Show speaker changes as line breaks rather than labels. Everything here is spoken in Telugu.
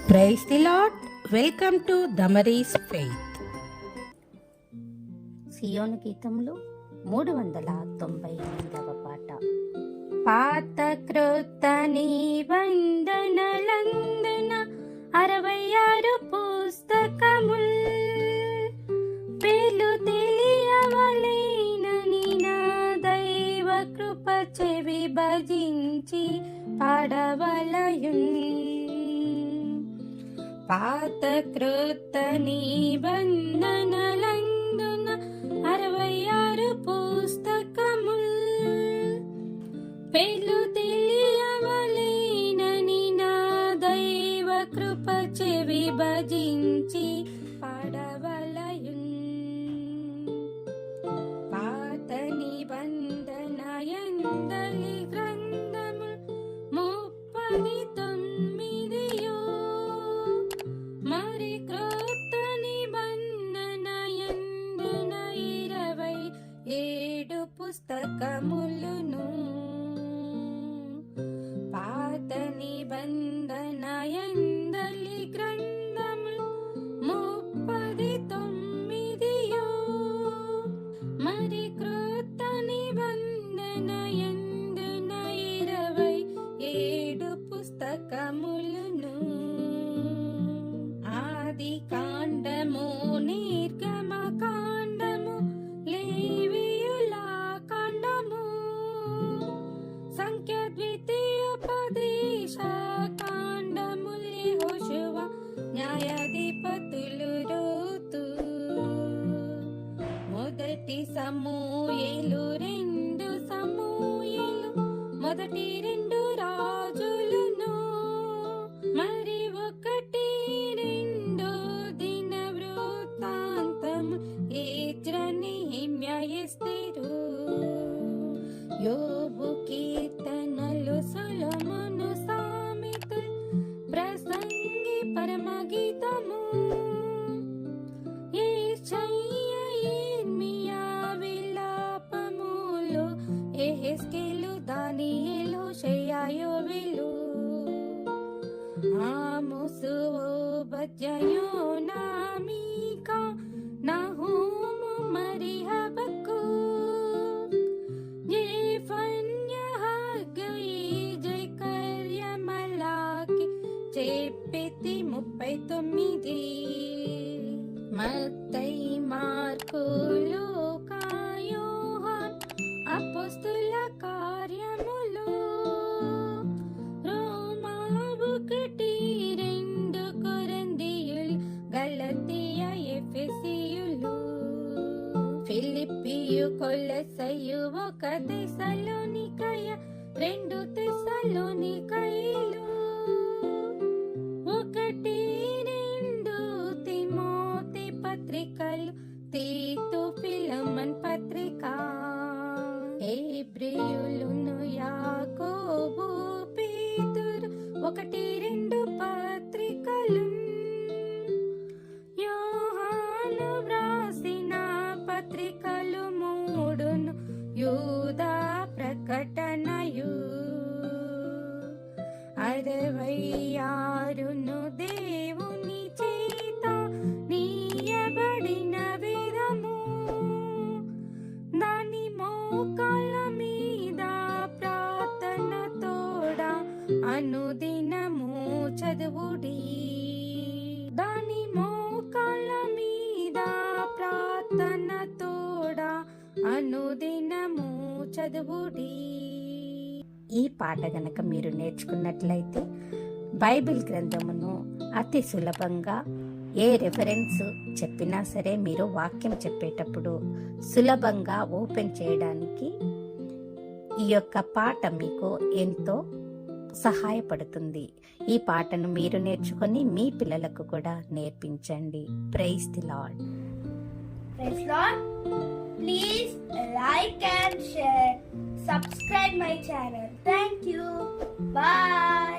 Praise the Lord. Welcome to Damaris Faith.
సియోను గీతములు 398వ పాట. పాత క్రొత్త నిబంధనలందున 66 పుస్తకముల్ పేర్లు తెలియవలేనని నా దైవ కృప చెవి భజించి పాడవలయున్. పాత క్రొత్త నిబంధనలందున 66 పుస్తకముల్ పేర్లు తెలియవలేనని నా దైవ కృప చెవి భజించి పాడవలయున్. పాత నిబంధన యందలి గ్రంథము 39 మరి క్రొత్త నిబంధన యందున 27 పుస్తకములును. పాత నిబంధన యందలి గ్రంథము 39 మరి క్రొత్త నిబంధన యందున 27 పుస్తకములును. ఆది కాండము, నిర్గమ కాండము, లేవీయుల కాండము, సంఖ్య ద్వితీయోపదేశ కాండము, యెహోషువ న్యాయాధిపతులు, రూతు, మొదటి సమూయేలు, 2 సమూయేలు, మొదటి 2 రాజులను, మరి 1, 2 దిన వృత్తాంతము, ఎజ్రా, నెహెమ్యా, ఎస్తెరు, యోబు, కీర్తనలు, సొలొమోను, సామెతలు, ప్రసంగి, పరమగీతము, యెషయా, యిర్మీయా, విలాపములు, యెహెజ్కేలు, దానియేలు, హోషేయ, యోవేలు, ఆమోసు, ఓబద్యా, యోనా, మీకా, నహూము, మరి హబక్కూక్, యెఫన్యా, హగ్గయి, జెకర్యా, మలాకి, చెప్పెతి 39. మత్తయి, మార్కు, లూకా, యోహాన్, అపోస్తలుల కార్యములు, రోమా, 1, 2 కొరింథీయులు, గలతీయ, ఎఫెసీయులు, ఫిలిప్పీయు, కొలొస్సెయు, 1 తెస్సలోనికయ, 2 తెస్సలోనికయులు, 1, 2 తిమోతి పత్రికలు, తీతు, ఫిలెమోను పత్రిక, హెబ్రీయులును, యాకోబు, పేతురు, 1, 2 పత్రికలు, యోహాను వ్రాసిన పత్రికలు 3, యూదా, ప్రకటనయు, 66 దేవుని చేత నీయబడిన వేదము, దాని మోకాళ్ళ మీద ప్రార్థన తోడ అనుదినము చదువుడి. దాని మోకాళ్ళ మీద ప్రార్థన తోడ అనుదినము చదువుడి. ఈ పాట గనక మీరు నేర్చుకున్నట్లయితే బైబిల్ గ్రంథమును అతి సులభంగా ఏ రెఫరెన్స్ చెప్పినా సరే మీరు వాక్యం చెప్పేటప్పుడు సులభంగా ఓపెన్ చేయడానికి ఈ యొక్క పాట మీకు ఎంతో సహాయపడుతుంది. ఈ పాటను మీరు నేర్చుకొని మీ పిల్లలకు కూడా నేర్పించండి. Praise the lord.
Praise Lord. Please like and share. Subscribe my channel. Thank you. Bye.